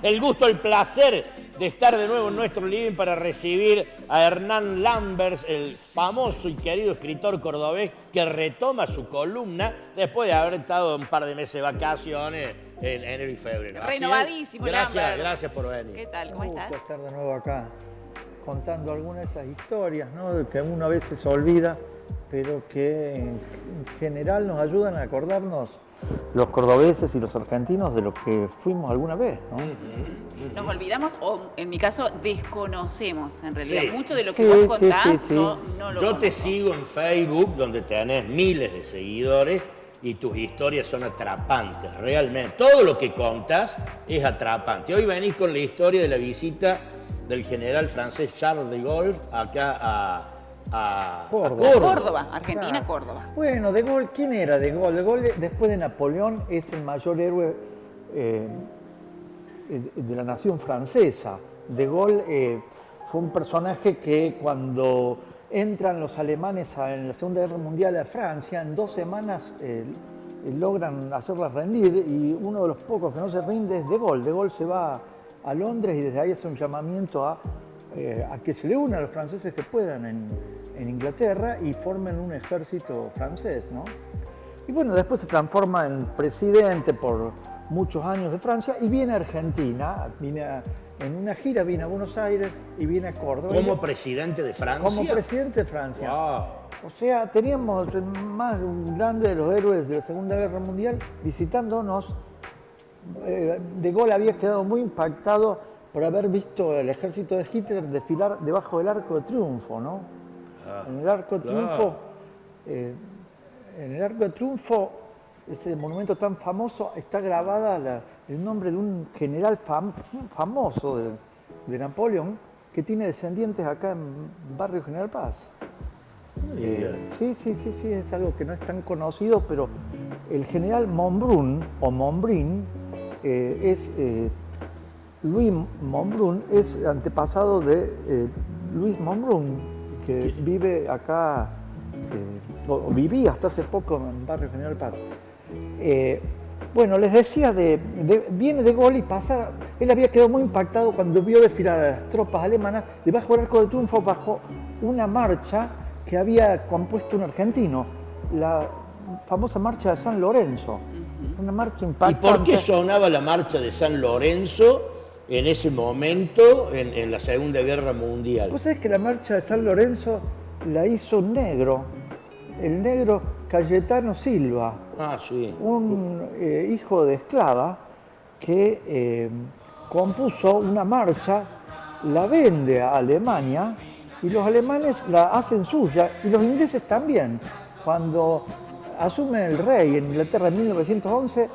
el gusto, el placer de estar de nuevo en nuestro living para recibir a Hernán Lambers, el famoso y querido escritor cordobés que retoma su columna después de haber estado un par de meses de vacaciones en enero y febrero. Renovadísimo, Lambers. Gracias por venir. ¿Qué tal? ¿Cómo estás? Estar de nuevo acá contando algunas de esas historias, ¿no? Que uno a veces olvida, pero que en general nos ayudan a acordarnos los cordobeses y los argentinos de lo que fuimos alguna vez, ¿no? Nos olvidamos, o en mi caso, desconocemos en realidad. Sí. Mucho de lo que vos contás, yo no lo Yo te conozco. sigo en Facebook, donde tenés miles de seguidores y tus historias son atrapantes, realmente. Todo lo que contás es atrapante. Hoy venís con la historia de la visita del general francés Charles de Gaulle acá a Córdoba. Córdoba, Argentina, Claro. Córdoba. Bueno, De Gaulle, ¿quién era De Gaulle? De Gaulle, después de Napoleón, es el mayor héroe de la nación francesa. De Gaulle fue un personaje que cuando entran los alemanes en la Segunda Guerra Mundial a Francia, en 2 semanas logran hacerlas rendir y uno de los pocos que no se rinde es De Gaulle. De Gaulle se va a Londres y desde ahí hace un llamamiento a que se le unan a los franceses que puedan en Inglaterra y formen un ejército francés, ¿no? Y bueno, después se transforma en presidente por muchos años de Francia y viene a Argentina, en una gira viene a Buenos Aires y viene a Córdoba. como presidente de Francia. Como presidente de Francia. Wow. O sea, teníamos el más grande de los héroes de la Segunda Guerra Mundial visitándonos. De Gaulle había quedado muy impactado por haber visto el ejército de Hitler desfilar debajo del Arco de Triunfo, ¿no? En el Arco de Triunfo, ese monumento tan famoso, está grabada el nombre de un general famoso de Napoleón que tiene descendientes acá en Barrio General Paz. Sí, es algo que no es tan conocido, pero el general Montbrun, o Montbrun, Louis Montbrun es antepasado de Luis Montbrun, que vive acá, o vivía hasta hace poco en Barrio General Paz. Bueno, les decía, viene De Gaulle y pasa, él había quedado muy impactado cuando vio desfilar a las tropas alemanas debajo del Arco de Triunfo bajo una marcha que había compuesto un argentino, la famosa marcha de San Lorenzo, una marcha impactante. ¿Y por qué sonaba la marcha de San Lorenzo en ese momento en la Segunda Guerra Mundial? Vos sabés que la marcha de San Lorenzo la hizo un negro, el negro Cayetano Silva, un hijo de esclava que compuso una marcha, la vende a Alemania y los alemanes la hacen suya y los ingleses también. Cuando asume el rey en Inglaterra en 1911,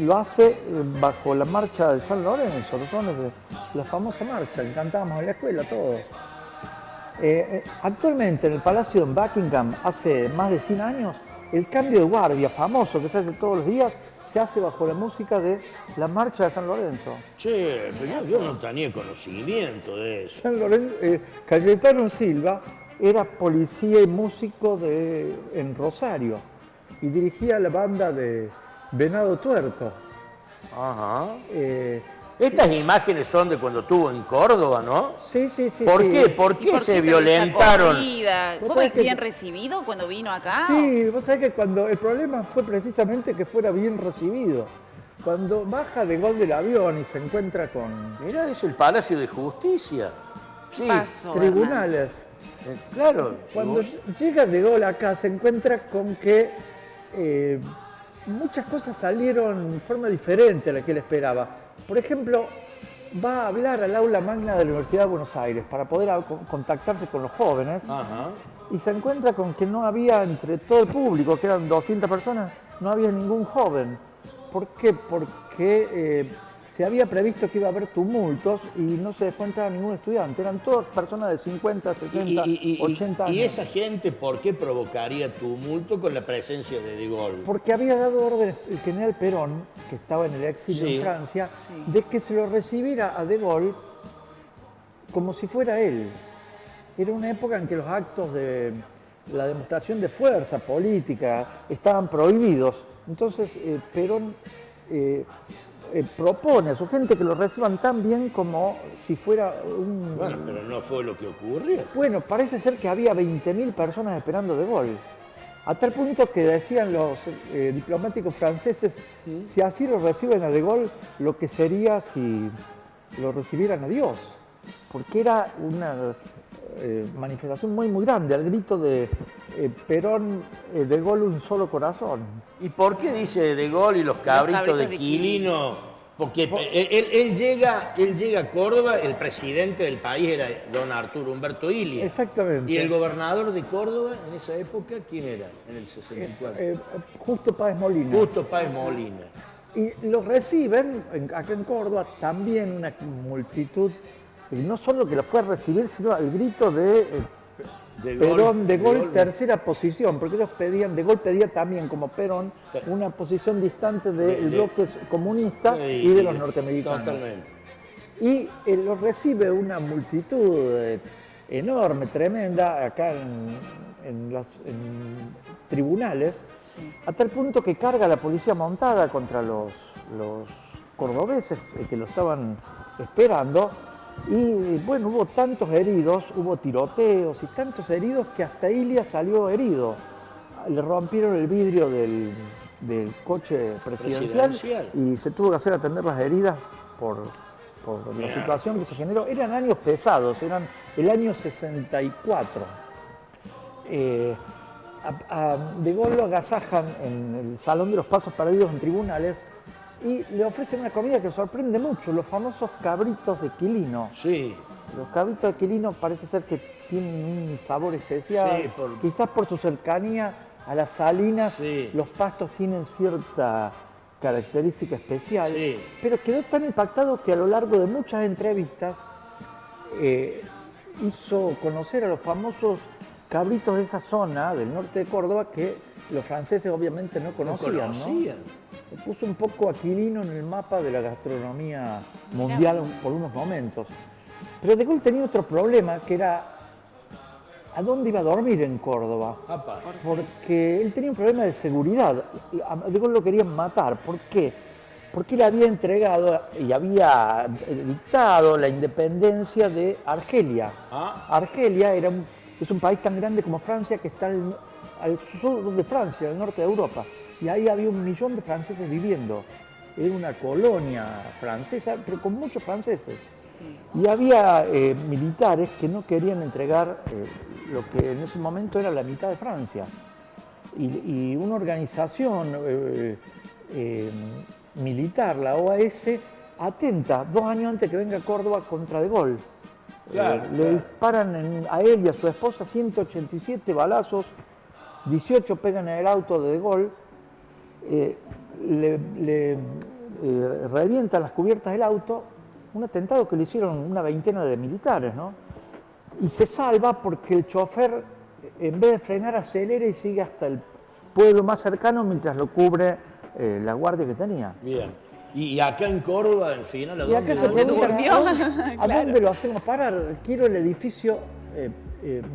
lo hace bajo la marcha de San Lorenzo, los sones de la famosa marcha que cantábamos en la escuela todos. Actualmente en el Palacio de Buckingham, hace más de 100 años, el cambio de guardia famoso que se hace todos los días se hace bajo la música de la marcha de San Lorenzo. Che, pero yo no tenía conocimiento de eso. San Lorenzo, Cayetano Silva era policía y músico en Rosario y dirigía la banda de Venado Tuerto. Ajá. Estas imágenes son de cuando estuvo en Córdoba, ¿no? Sí. ¿Por qué? Sí. ¿Por qué se te violentaron? ¿Fue bien recibido cuando vino acá? Sí, vos sabés que el problema fue precisamente que fuera bien recibido. Cuando baja De Gaulle del avión y se encuentra con Mirá, es el Palacio de Justicia. Sí, Pasó, tribunales. claro. Cuando llega De Gaulle acá se encuentra con que muchas cosas salieron de forma diferente a la que él esperaba. Por ejemplo, va a hablar al aula magna de la Universidad de Buenos Aires para poder contactarse con los jóvenes. Ajá. Y se encuentra con que no había entre todo el público, que eran 200 personas, no había ningún joven. ¿Por qué? Porque se había previsto que iba a haber tumultos y no se dejó entrar a ningún estudiante. Eran todas personas de 50, 60, 80 años. ¿Y esa gente por qué provocaría tumulto con la presencia de Gaulle? Porque había dado orden el general Perón, que estaba en el exilio en Francia, de que se lo recibiera a De Gaulle como si fuera él. Era una época en que los actos de la demostración de fuerza política estaban prohibidos. Entonces Perón propone a su gente que lo reciban tan bien como si fuera un... Bueno, pero no fue lo que ocurrió. Bueno, parece ser que había 20.000 personas esperando De Gaulle. A tal punto que decían los diplomáticos franceses, si así lo reciben a De Gaulle, lo que sería si lo recibieran a Dios. Porque era una manifestación muy grande, al grito de Perón, De Gaulle un solo corazón. ¿Y por qué dice De Gaulle y los cabritos de Quilino? Porque él llega a Córdoba, el presidente del país era don Arturo Humberto Illia. Exactamente. ¿Y el gobernador de Córdoba en esa época quién era, en el 64? Justo Páez Molina. Justo Páez Molina. Y lo reciben acá en Córdoba también una multitud, no solo que lo fue a recibir, sino al grito de Perón, De Gaulle, tercera posición, porque ellos pedían, De Gaulle pedía también, como Perón, una posición distante del bloque comunista y de los norteamericanos. Totalmente. Y lo recibe una multitud enorme, tremenda, acá en tribunales, Sí. a tal punto que carga la policía montada contra los cordobeses que lo estaban esperando. Y bueno, hubo tantos heridos, hubo tiroteos y tantos heridos que hasta Illia salió herido. Le rompieron el vidrio del coche presidencial y se tuvo que hacer atender las heridas por la situación que se generó. Eran años pesados, eran el año 64. A De Gaulle lo agasajan en el Salón de los Pasos Perdidos en tribunales y le ofrecen una comida que sorprende mucho, los famosos cabritos de Quilino. Sí. Los cabritos de Quilino parece ser que tienen un sabor especial, Sí, quizás por su cercanía a las salinas, Sí. los pastos tienen cierta característica especial, Sí. pero quedó tan impactado que a lo largo de muchas entrevistas hizo conocer a los famosos cabritos de esa zona del norte de Córdoba que los franceses obviamente no conocían, ¿no? Puso un poco a Quilino en el mapa de la gastronomía mundial por unos momentos. Pero De Gaulle tenía otro problema, que era a dónde iba a dormir en Córdoba. Apa. Porque él tenía un problema de seguridad. A De Gaulle lo querían matar. ¿Por qué? Porque él había entregado y había dictado la independencia de Argelia. Argelia es un país tan grande como Francia que está al sur de Francia, al norte de Europa. Y ahí había 1 millón de franceses viviendo. Era una colonia francesa, pero con muchos franceses. Sí. Y había militares que no querían entregar lo que en ese momento era la mitad de Francia. Y una organización militar, la OAS, atenta 2 años antes que venga a Córdoba contra De Gaulle. Le disparan a él y a su esposa 187 balazos, 18 pegan en el auto de Gaulle, le revientan las cubiertas del auto, un atentado que le hicieron una veintena de militares, ¿no? Y se salva porque el chofer, en vez de frenar, acelera y sigue hasta el pueblo más cercano mientras lo cubre la guardia que tenía. Bien. Y acá en Córdoba, al final, ¿a Y acá dónde se lo preguntan, durmió? ¿a dónde lo hacemos parar? Quiero el edificio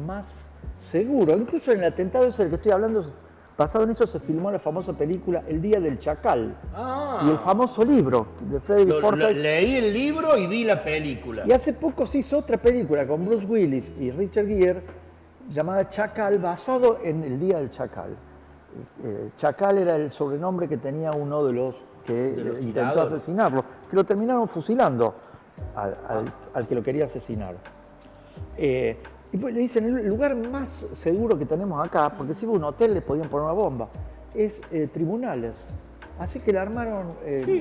más seguro. Incluso en el atentado ese del que estoy hablando, basado en eso se filmó la famosa película El Día del Chacal. Y el famoso libro de Frederick Forsyth. Leí el libro y vi la película. Y hace poco se hizo otra película con Bruce Willis y Richard Gere llamada Chacal, basado en El Día del Chacal. Chacal era el sobrenombre que tenía uno de los que intentó asesinarlo, que lo terminaron fusilando al que lo quería asesinar. Y pues le dicen, el lugar más seguro que tenemos acá, porque si iba a un hotel le podían poner una bomba, es tribunales. Así que le armaron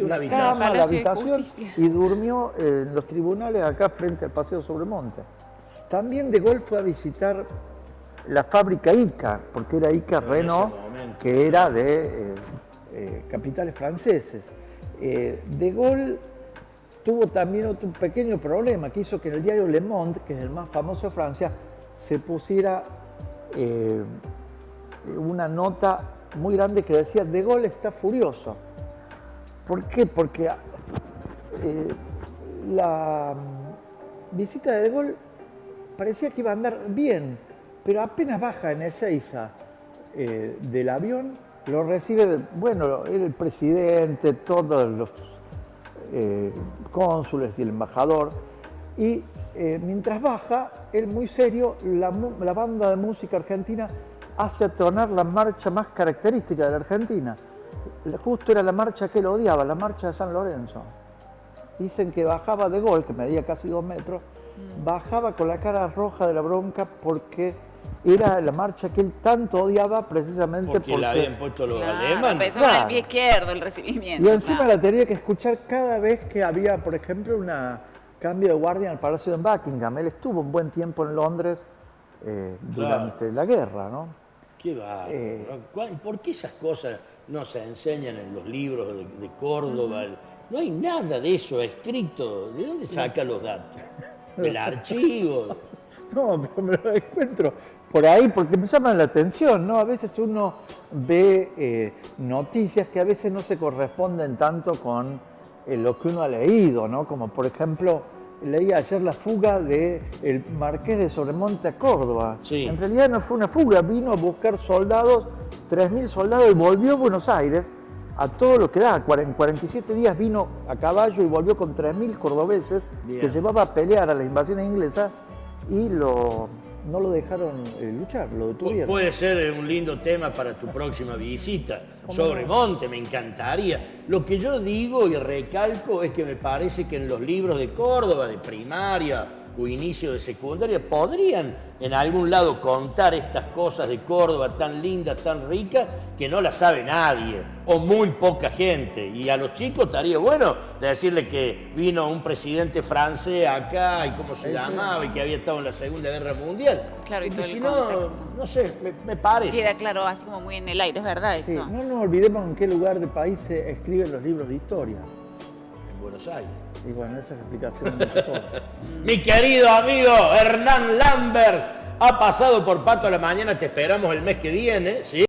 una la cama, la habitación Justicia. y durmió en los tribunales acá frente al Paseo Sobremonte. También De Gaulle fue a visitar la fábrica ICA, porque era ICA Renault, que era de capitales franceses. De Gaulle tuvo también otro pequeño problema que hizo que en el diario Le Monde, que es el más famoso de Francia, se pusiera una nota muy grande que decía De Gaulle está furioso. ¿Por qué? Porque la visita de Gaulle parecía que iba a andar bien, pero apenas baja en Ezeiza del avión, lo recibe, bueno, era el presidente, todos cónsules y el embajador. Y mientras baja, él muy serio, la banda de música argentina hace tonar la marcha más característica de la Argentina. Justo era la marcha que él odiaba, la marcha de San Lorenzo. Dicen que bajaba de Gaulle, que medía casi 2 metros, bajaba con la cara roja de la bronca porque era la marcha que él tanto odiaba precisamente porque la habían puesto los alemanes. Empezó con el pie izquierdo el recibimiento. Y encima la tenía que escuchar cada vez que había, por ejemplo, un cambio de guardia en el Palacio de Buckingham. Él estuvo un buen tiempo en Londres durante la guerra, ¿no? Qué bárbaro. ¿Por qué esas cosas no se enseñan en los libros de Córdoba? No hay nada de eso escrito. ¿De dónde saca los datos? ¿Del archivo? No, pero me lo encuentro por ahí porque me llaman la atención, ¿no? A veces uno ve noticias que a veces no se corresponden tanto con lo que uno ha leído, ¿no? Como por ejemplo, leí ayer la fuga del Marqués de Sobremonte a Córdoba. Sí. En realidad no fue una fuga, vino a buscar soldados, 3.000 soldados, y volvió a Buenos Aires a todo lo que da. En 47 días vino a caballo y volvió con 3.000 cordobeses. Bien. Que llevaba a pelear a las invasiones inglesas y no lo dejaron luchar, lo detuvieron. Puede ser un lindo tema para tu próxima visita. Sobremonte, me encantaría. Lo que yo digo y recalco es que me parece que en los libros de Córdoba, de primaria o inicio de secundaria, podrían en algún lado contar estas cosas de Córdoba tan lindas, tan ricas, que no las sabe nadie o muy poca gente. Y a los chicos estaría bueno decirle que vino un presidente francés acá y cómo se llamaba y que había estado en la Segunda Guerra Mundial. Claro, y todo el contexto. No sé, me parece. Queda claro, así como muy en el aire, es verdad eso. Sí, no nos olvidemos en qué lugar del país se escriben los libros de historia. En Buenos Aires. Y bueno, esa es la explicación de muchas cosas. Mi querido amigo Hernán Lambers ha pasado por Pato a la Mañana, te esperamos el mes que viene, ¿sí?